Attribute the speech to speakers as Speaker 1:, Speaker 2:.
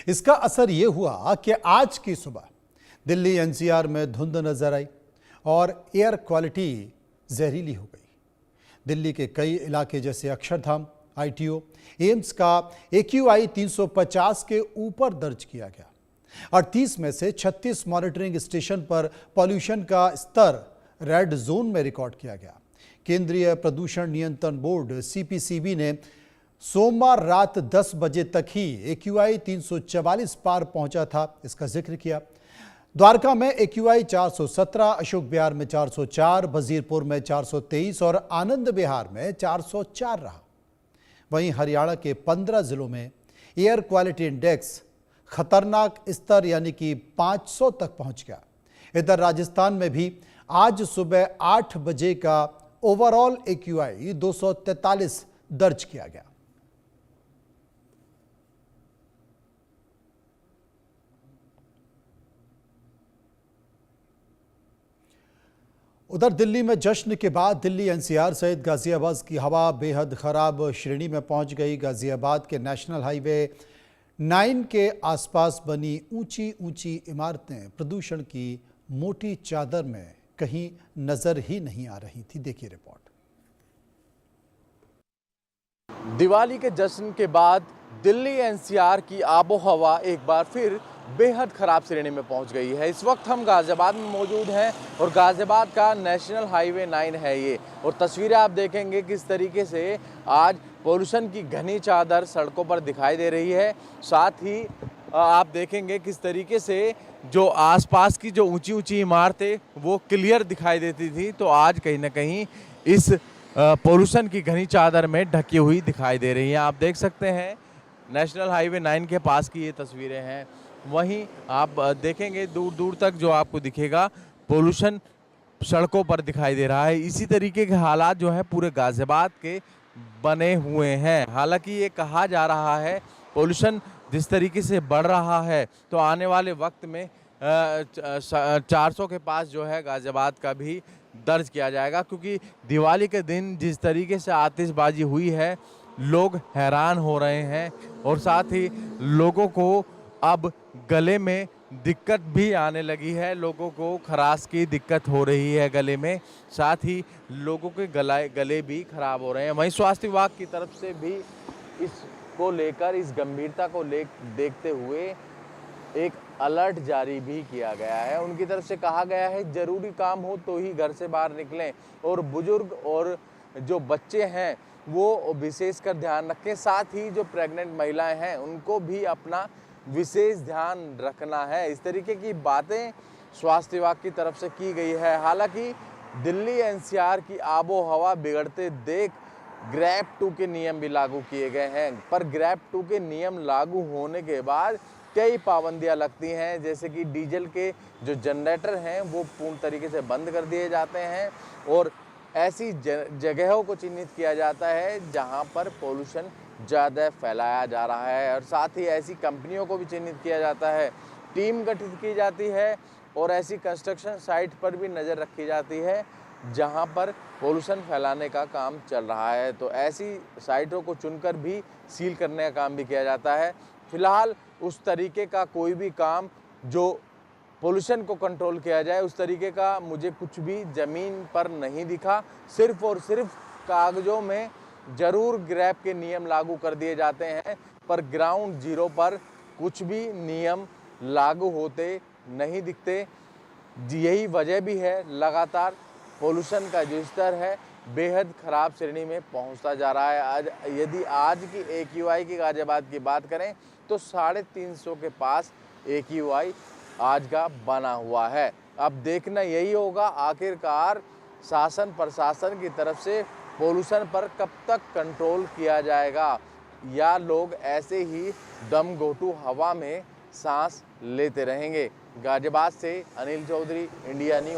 Speaker 1: इसका असर ये हुआ कि आज की सुबह दिल्ली एनसीआर में धुंध नजर आई और एयर क्वालिटी जहरीली हो गई। दिल्ली के कई इलाके जैसे अक्षरधाम, आईटीओ, एम्स का AQI 350 के ऊपर दर्ज किया गया। 38 में से 36 मॉनिटरिंग स्टेशन पर पॉल्यूशन का स्तर रेड जोन में रिकॉर्ड किया गया। केंद्रीय प्रदूषण नियंत्रण बोर्ड CPCB ने सोमवार रात 10 बजे तक ही AQI 344 पार पहुंचा था, इसका जिक्र किया। द्वारका में AQI 417, अशोक विहार में 404, वजीरपुर में 423 और आनंद विहार में 404 रहा। वहीं हरियाणा के 15 जिलों में एयर क्वालिटी इंडेक्स खतरनाक स्तर यानी कि 500 तक पहुंच गया। इधर राजस्थान में भी आज सुबह 8 बजे का ओवरऑल AQI 243 दर्ज किया गया। उधर दिल्ली में जश्न के बाद दिल्ली NCR सहित गाजियाबाद की हवा बेहद खराब श्रेणी में पहुंच गई। गाजियाबाद के नेशनल हाईवे 9 के आसपास बनी ऊंची ऊंची इमारतें प्रदूषण की मोटी चादर में कहीं नजर ही नहीं आ रही थी। देखिए रिपोर्ट।
Speaker 2: दिवाली के जश्न के बाद दिल्ली NCR की आबोहवा एक बार फिर बेहद ख़राब श्रेणी में पहुंच गई है। इस वक्त हम गाजियाबाद में मौजूद हैं और गाजियाबाद का नेशनल हाईवे 9 है ये, और तस्वीरें आप देखेंगे किस तरीके से आज पोल्यूशन की घनी चादर सड़कों पर दिखाई दे रही है। साथ ही आप देखेंगे किस तरीके से जो आसपास की जो ऊंची ऊंची इमारतें वो क्लियर दिखाई देती थी, तो आज कहीं ना कहीं इस पोल्यूशन की घनी चादर में ढकी हुई दिखाई दे रही है। आप देख सकते हैं नेशनल हाईवे 9 के पास की ये तस्वीरें हैं। वहीं आप देखेंगे दूर दूर तक जो आपको दिखेगा पोल्यूशन सड़कों पर दिखाई दे रहा है। इसी तरीके के हालात जो है पूरे गाजियाबाद के बने हुए हैं। हालांकि ये कहा जा रहा है पोल्यूशन जिस तरीके से बढ़ रहा है तो आने वाले वक्त में 400 के पास जो है गाजियाबाद का भी दर्ज किया जाएगा, क्योंकि दिवाली के दिन जिस तरीके से आतिशबाजी हुई है लोग हैरान हो रहे हैं और साथ ही लोगों को अब गले में दिक्कत भी आने लगी है। लोगों को खराश की दिक्कत हो रही है गले में, साथ ही लोगों के गले भी खराब हो रहे हैं। वहीं स्वास्थ्य विभाग की तरफ से भी इसको लेकर, इस गंभीरता को देखते हुए एक अलर्ट जारी भी किया गया है। उनकी तरफ से कहा गया है ज़रूरी काम हो तो ही घर से बाहर निकलें और बुजुर्ग और जो बच्चे हैं वो विशेषकर ध्यान रखें। साथ ही जो प्रेग्नेंट महिलाएं हैं उनको भी अपना विशेष ध्यान रखना है। इस तरीके की बातें स्वास्थ्य विभाग की तरफ से की गई है। हालांकि दिल्ली NCR की आबो हवा बिगड़ते देख ग्रैब 2 के नियम भी लागू किए गए हैं, पर ग्रैब 2 के नियम लागू होने के बाद कई पाबंदियां लगती हैं, जैसे कि डीजल के जो जनरेटर हैं वो पूर्ण तरीके से बंद कर दिए जाते हैं और ऐसी जगहों को चिन्हित किया जाता है जहां पर पोल्यूशन ज़्यादा फैलाया जा रहा है, और साथ ही ऐसी कंपनियों को भी चिन्हित किया जाता है। टीम गठित की जाती है और ऐसी कंस्ट्रक्शन साइट पर भी नज़र रखी जाती है जहां पर पोल्यूशन फैलाने का काम चल रहा है, तो ऐसी साइटों को चुनकर भी सील करने का काम भी किया जाता है। फिलहाल उस तरीके का कोई भी काम जो पोल्यूशन को कंट्रोल किया जाए उस तरीके का मुझे कुछ भी ज़मीन पर नहीं दिखा। सिर्फ और सिर्फ कागज़ों में ज़रूर ग्रैब के नियम लागू कर दिए जाते हैं, पर ग्राउंड जीरो पर कुछ भी नियम लागू होते नहीं दिखते। यही वजह भी है लगातार पोल्यूशन का जो स्तर है बेहद ख़राब श्रेणी में पहुंचता जा रहा है। यदि आज की AQI की गाजियाबाद की बात करें तो 350 के पास AQI आज का बना हुआ है। अब देखना यही होगा आखिरकार शासन प्रशासन की तरफ से पोल्यूशन पर कब तक कंट्रोल किया जाएगा, या लोग ऐसे ही दम घोंटू हवा में सांस लेते रहेंगे। गाजियाबाद से अनिल चौधरी, इंडिया न्यूज़।